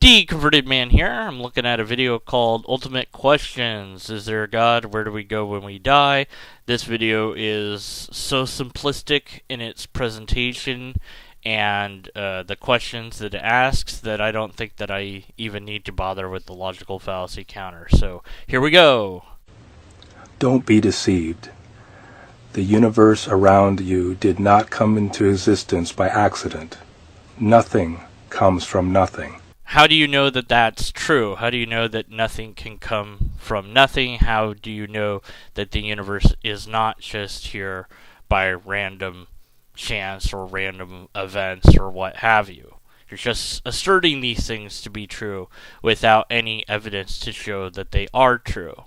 Converted Man here. I'm looking at a video called Ultimate Questions. Is there a God? Where do we go when we die? This video is so simplistic in its presentation and the questions that it asks that I don't think that I even need to bother with the logical fallacy counter. So here we go. Don't be deceived. The universe around you did not come into existence by accident. Nothing comes from nothing. How do you know that that's true? How do you know that nothing can come from nothing? How do you know that the universe is not just here by random chance or random events or what have you? You're just asserting these things to be true without any evidence to show that they are true.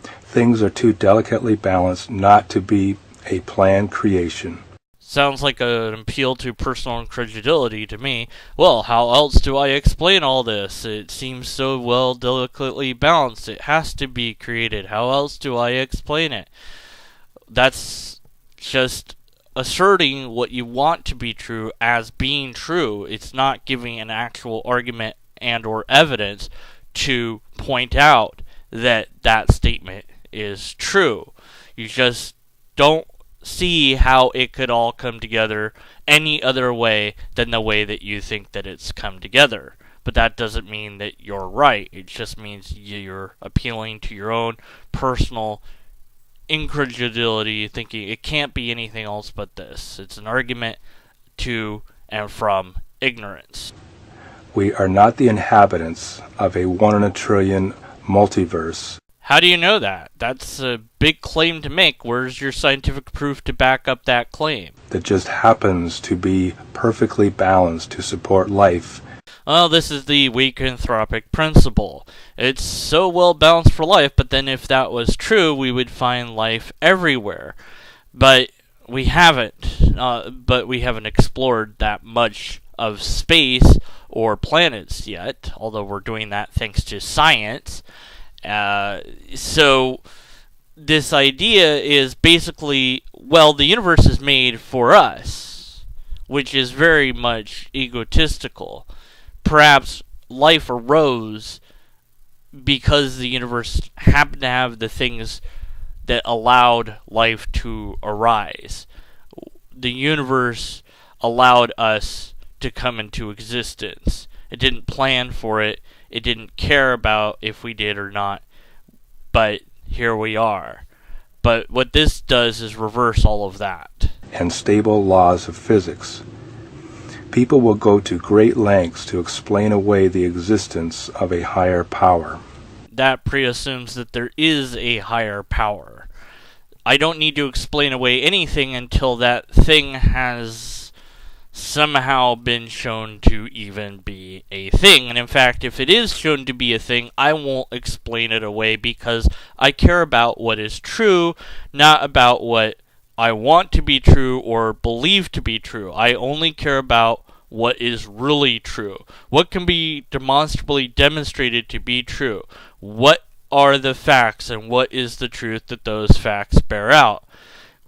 Things are too delicately balanced not to be a planned creation. Sounds like an appeal to personal incredulity to me. Well, how else do I explain all this? It seems so well delicately balanced. It has to be created. How else do I explain it? That's just asserting what you want to be true as being true. It's not giving an actual argument and or evidence to point out that that statement is true. You just don't see how it could all come together any other way than the way that you think that it's come together. But that doesn't mean that you're right. It just means you're appealing to your own personal incredulity, thinking it can't be anything else but this. It's an argument to and from ignorance. We are not the inhabitants of a 1 in a trillion multiverse. How do you know that? That's a big claim to make. Where's your scientific proof to back up that claim? That just happens to be perfectly balanced to support life. Well, this is the weak anthropic principle. It's so well balanced for life, but then if that was true, we would find life everywhere. But we haven't. We haven't explored that much of space or planets yet, although we're doing that thanks to science. So this idea is basically, well, the universe is made for us, which is very much egotistical. Perhaps life arose because the universe happened to have the things that allowed life to arise. The universe allowed us to come into existence. It didn't plan for it. It didn't care about if we did or not, but here we are. But what this does is reverse all of that. And stable laws of physics. People will go to great lengths to explain away the existence of a higher power. That preassumes that there is a higher power. I don't need to explain away anything until that thing has somehow been shown to even be a thing. And in fact, if it is shown to be a thing, I won't explain it away because I care about what is true, not about what I want to be true or believe to be true. I only care about what is really true. What can be demonstrably demonstrated to be true? What are the facts and what is the truth that those facts bear out?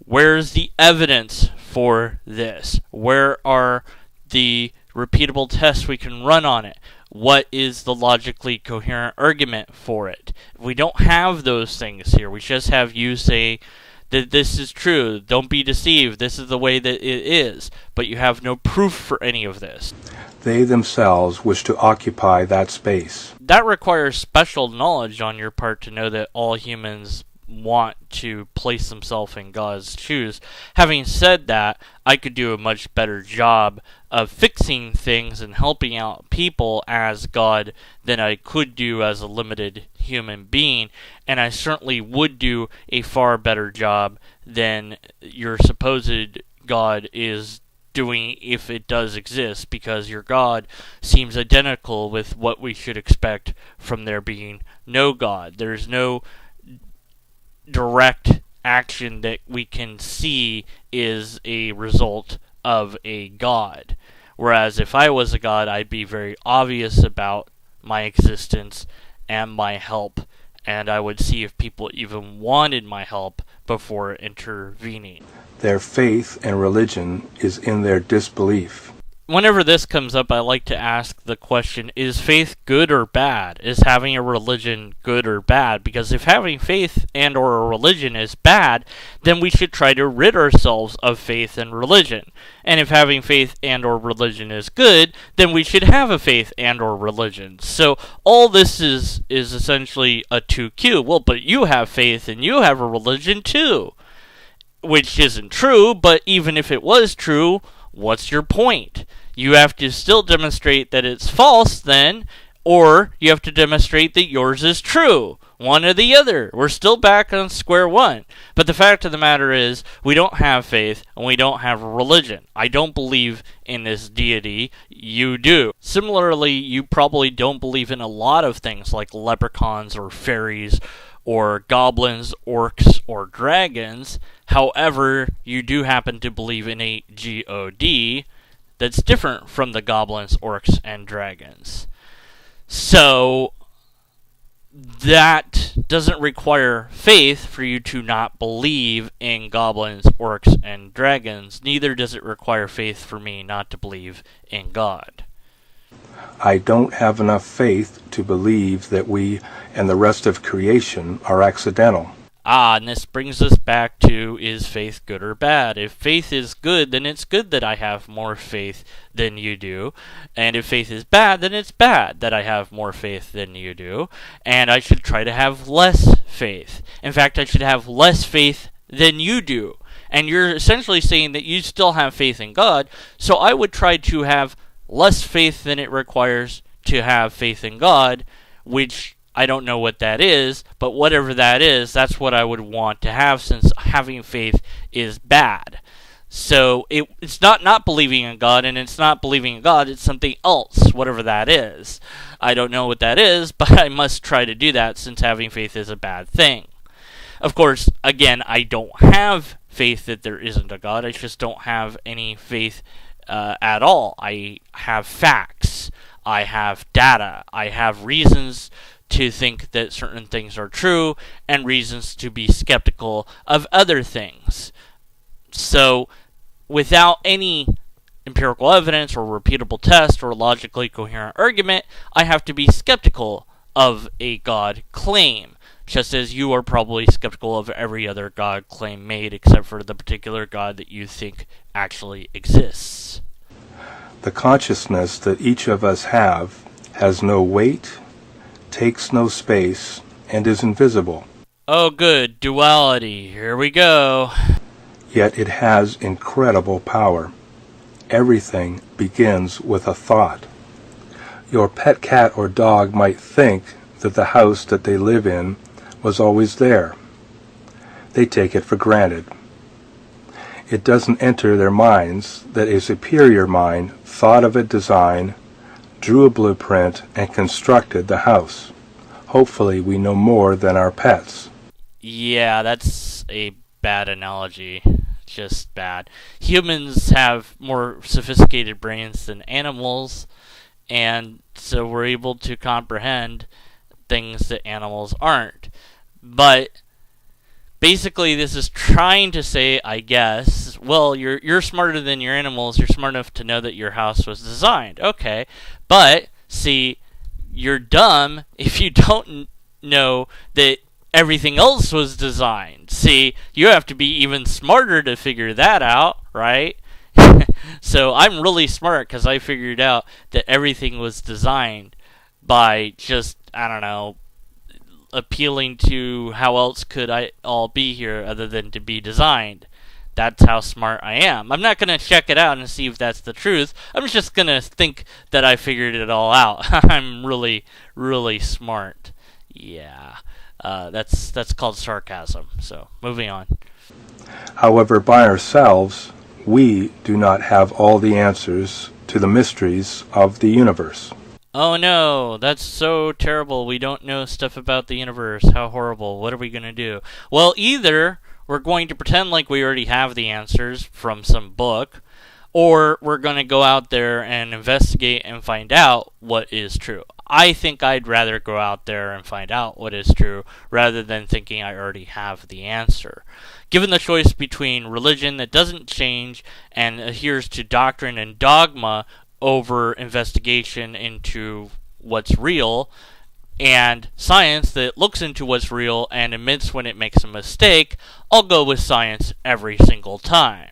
Where's the evidence for this? Where are the repeatable tests we can run on it? What is the logically coherent argument for it? We don't have those things here. We just have you say that this is true. Don't be deceived. This is the way that it is. But you have no proof for any of this. They themselves wish to occupy that space. That requires special knowledge on your part to know that all humans want to place themselves in God's shoes. Having said that, I could do a much better job of fixing things and helping out people as God than I could do as a limited human being, and I certainly would do a far better job than your supposed God is doing if it does exist, because your God seems identical with what we should expect from there being no God. There's no direct action that we can see is a result of a God. Whereas if I was a God, I'd be very obvious about my existence and my help, and I would see if people even wanted my help before intervening. Their faith and religion is in their disbelief. whenever this comes up, I like to ask the question, is faith good or bad? Is having a religion good or bad? Because if having faith and or a religion is bad, then we should try to rid ourselves of faith and religion. And if having faith and or religion is good, then we should have a faith and or religion. So all this is essentially a 2Q. Well, but you have faith and you have a religion too. Which isn't true, but even if it was true, what's your point? You have to still demonstrate that it's false then, or you have to demonstrate that yours is true. One or the other. We're still back on square one. But the fact of the matter is, we don't have faith and we don't have religion. I don't believe in this deity. You do. Similarly, you probably don't believe in a lot of things like leprechauns or fairies or goblins, orcs, or dragons. However, you do happen to believe in a god that's different from the goblins, orcs, and dragons. So, that doesn't require faith for you to not believe in goblins, orcs, and dragons. Neither does it require faith for me not to believe in God. I don't have enough faith to believe that we and the rest of creation are accidental. And this brings us back to, is faith good or bad? If faith is good, then it's good that I have more faith than you do. And if faith is bad, then it's bad that I have more faith than you do. And I should try to have less faith. In fact, I should have less faith than you do. And you're essentially saying that you still have faith in God, so I would try to have less faith than it requires to have faith in God, which I don't know what that is, but whatever that is, that's what I would want to have, since having faith is bad. So it's not believing in God, and it's not believing in God, it's something else, whatever that is. I don't know what that is, but I must try to do that, since having faith is a bad thing. Of course, again, I don't have faith that there isn't a God, I just don't have any faith at all. I have facts, I have data, I have reasons to think that certain things are true, and reasons to be skeptical of other things. So, without any empirical evidence or repeatable test or logically coherent argument, I have to be skeptical of a God claim, just as you are probably skeptical of every other God claim made except for the particular God that you think actually exists. The consciousness that each of us have has no weight, takes no space, and is invisible. Oh good, duality, here we go. Yet it has incredible power. Everything begins with a thought. Your pet cat or dog might think that the house that they live in was always there. They take it for granted. It doesn't enter their minds that a superior mind thought of a design, drew a blueprint, and constructed the house. Hopefully we know more than our pets. Yeah, that's a bad analogy. Just bad. Humans have more sophisticated brains than animals, and so we're able to comprehend things that animals aren't. But basically this is trying to say, I guess, well, you're smarter than your animals, you're smart enough to know that your house was designed. Okay, but see, you're dumb if you don't know that everything else was designed. See, you have to be even smarter to figure that out, right? So I'm really smart because I figured out that everything was designed by just, I don't know, appealing to how else could I all be here other than to be designed. That's how smart I am. I'm not going to check it out and see if that's the truth. I'm just going to think that I figured it all out. I'm really, really smart. Yeah. That's called sarcasm. So, moving on. However, by ourselves, we do not have all the answers to the mysteries of the universe. Oh no, that's so terrible. We don't know stuff about the universe. How horrible. What are we going to do? Well, either we're going to pretend like we already have the answers from some book, or we're going to go out there and investigate and find out what is true. I think I'd rather go out there and find out what is true rather than thinking I already have the answer. Given the choice between religion that doesn't change and adheres to doctrine and dogma over investigation into what's real, and science that looks into what's real and admits when it makes a mistake, I'll go with science every single time.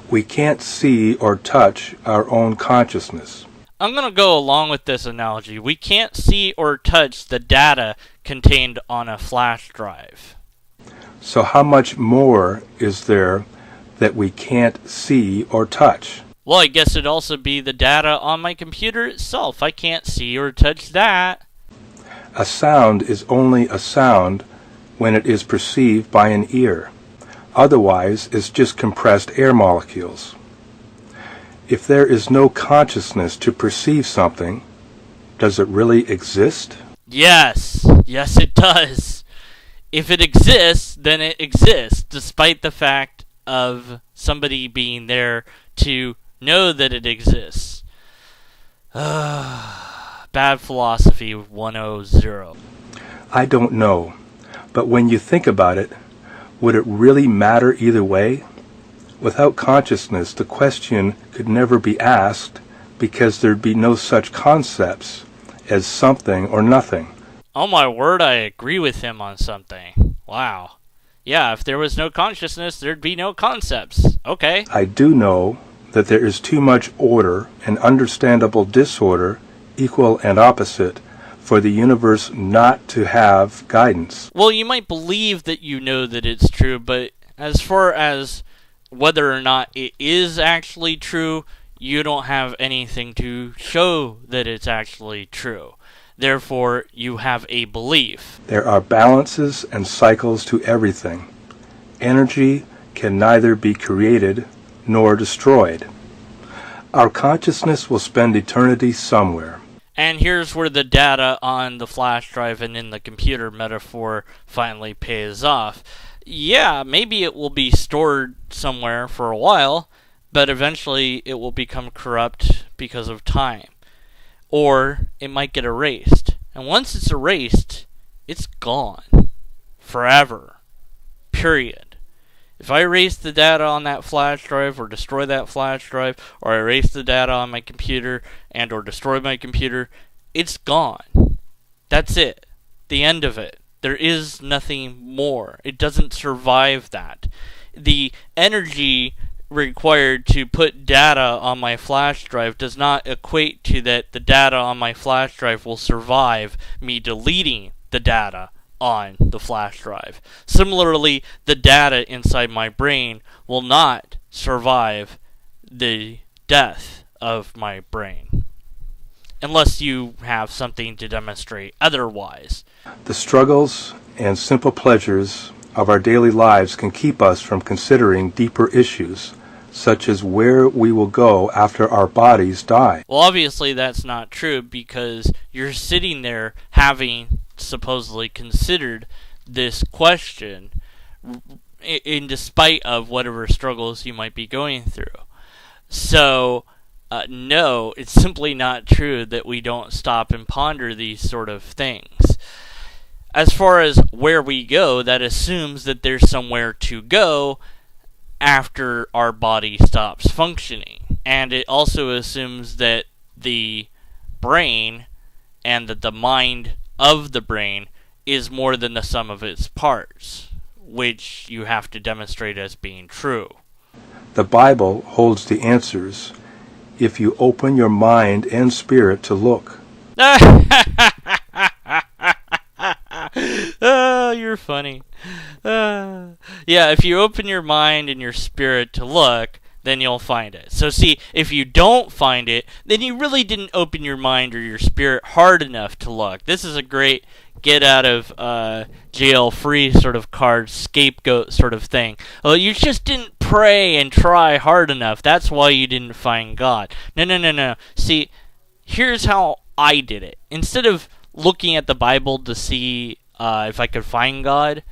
We can't see or touch our own consciousness. I'm going to go along with this analogy. We can't see or touch the data contained on a flash drive. So how much more is there that we can't see or touch? Well, I guess it'd also be the data on my computer itself. I can't see or touch that. A sound is only a sound when it is perceived by an ear. Otherwise, it's just compressed air molecules. If there is no consciousness to perceive something, does it really exist? Yes. Yes, it does. If it exists, then it exists, despite the fact of somebody being there to know that it exists. Bad philosophy 100. I don't know, but when you think about it, would it really matter either way? Without consciousness, the question could never be asked because there'd be no such concepts as something or nothing. Oh my word, I agree with him on something. Wow. Yeah, if there was no consciousness, there'd be no concepts. Okay. I do know that there is too much order and understandable disorder, equal and opposite, for the universe not to have guidance. Well, you might believe that you know that it's true, but as far as whether or not it is actually true, you don't have anything to show that it's actually true. Therefore, you have a belief. There are balances and cycles to everything. Energy can neither be created nor destroyed. Our consciousness will spend eternity somewhere. And here's where the data on the flash drive and in the computer metaphor finally pays off. Yeah, maybe it will be stored somewhere for a while, but eventually it will become corrupt because of time. Or it might get erased. And once it's erased, it's gone. Forever. Period. If I erase the data on that flash drive or destroy that flash drive, or I erase the data on my computer and or destroy my computer, it's gone. That's it. The end of it. There is nothing more. It doesn't survive that. The energy required to put data on my flash drive does not equate to that the data on my flash drive will survive me deleting the data on the flash drive. Similarly, the data inside my brain will not survive the death of my brain. Unless you have something to demonstrate otherwise. The struggles and simple pleasures of our daily lives can keep us from considering deeper issues, such as where we will go after our bodies die. Well, obviously that's not true because you're sitting there having supposedly considered this question in despite of whatever struggles you might be going through. So, no, it's simply not true that we don't stop and ponder these sort of things. As far as where we go, that assumes that there's somewhere to go after our body stops functioning. And it also assumes that the brain and that the mind of the brain is more than the sum of its parts, which you have to demonstrate as being true. The Bible holds the answers if you open your mind and spirit to look. Oh, you're funny. Yeah, if you open your mind and your spirit to look, then you'll find it. So see, if you don't find it, then you really didn't open your mind or your spirit hard enough to look. This is a great get out of jail free sort of card, scapegoat sort of thing. Well, you just didn't pray and try hard enough. That's why you didn't find God. No. See, here's how I did it. Instead of looking at the Bible to see if I could find God,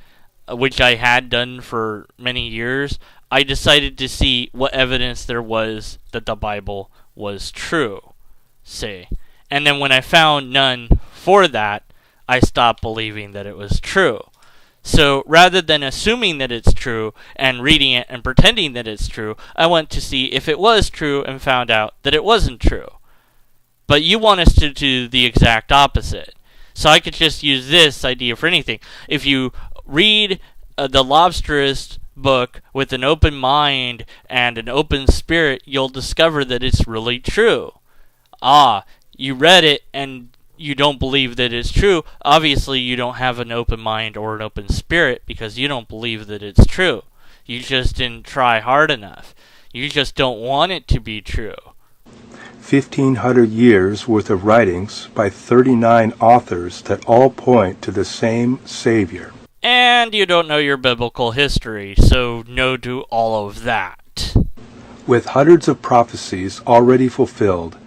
which I had done for many years, I decided to see what evidence there was that the Bible was true, say. And then when I found none for that, I stopped believing that it was true. So rather than assuming that it's true and reading it and pretending that it's true, I went to see if it was true and found out that it wasn't true. But you want us to do the exact opposite. So I could just use this idea for anything. If you read the Lobsterist book with an open mind and an open spirit, you'll discover that it's really true. You read it and you don't believe that it's true. Obviously, you don't have an open mind or an open spirit because you don't believe that it's true. You just didn't try hard enough. You just don't want it to be true. 1,500 years worth of writings by 39 authors that all point to the same Savior. And you don't know your biblical history, so no to all of that. With hundreds of prophecies already fulfilled.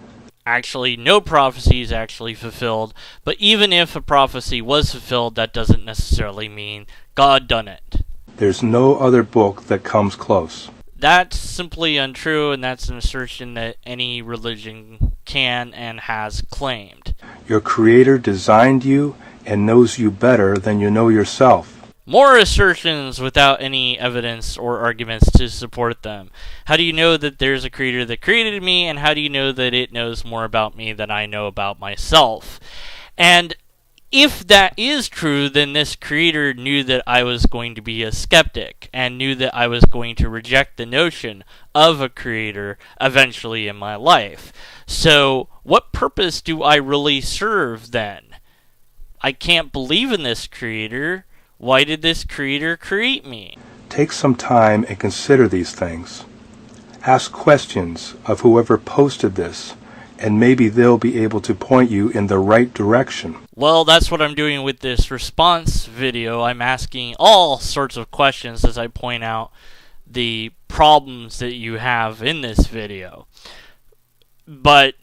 Actually, no prophecy is actually fulfilled, but even if a prophecy was fulfilled, that doesn't necessarily mean God done it. There's no other book that comes close. That's simply untrue, and that's an assertion that any religion can and has claimed. Your Creator designed you and knows you better than you know yourself. More assertions without any evidence or arguments to support them. How do you know that there's a creator that created me, and how do you know that it knows more about me than I know about myself? And if that is true, then this creator knew that I was going to be a skeptic, and knew that I was going to reject the notion of a creator eventually in my life. So, what purpose do I really serve then? I can't believe in this creator. Why did this creator create me? Take some time and consider these things. Ask questions of whoever posted this, and maybe they'll be able to point you in the right direction. Well, that's what I'm doing with this response video. I'm asking all sorts of questions as I point out the problems that you have in this video. But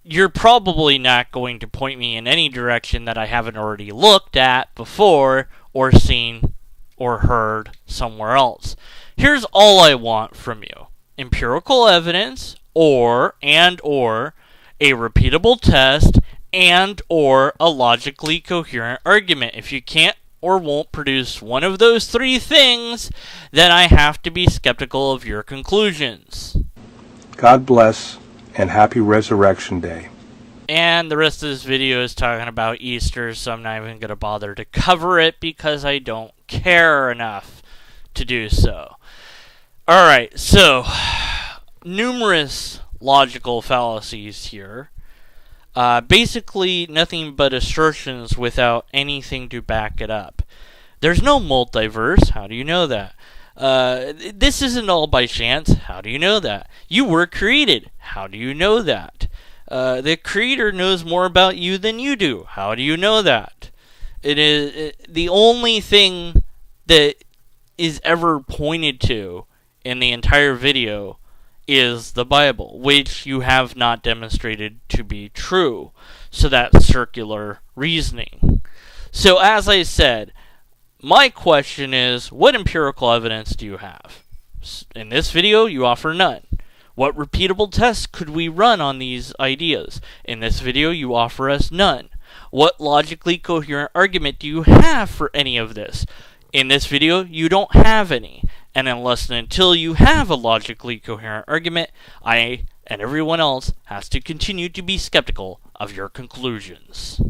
you're probably not going to point me in any direction that I haven't already looked at before or seen or heard somewhere else. Here's all I want from you. Empirical evidence or a repeatable test and or a logically coherent argument. If you can't or won't produce one of those three things, then I have to be skeptical of your conclusions. God bless and happy Resurrection Day. And the rest of this video is talking about Easter, so I'm not even going to bother to cover it because I don't care enough to do so. Alright, so numerous logical fallacies here. Basically nothing but assertions without anything to back it up. There's no multiverse. How do you know that? This isn't all by chance. How do you know that? You were created. How do you know that? The creator knows more about you than you do. How do you know that? The only thing that is ever pointed to in the entire video is the Bible, which you have not demonstrated to be true. So that's circular reasoning. So as I said, my question is, what empirical evidence do you have? In this video, you offer none. What repeatable tests could we run on these ideas? In this video, you offer us none. What logically coherent argument do you have for any of this? In this video, you don't have any. And unless and until you have a logically coherent argument, I and everyone else has to continue to be skeptical of your conclusions.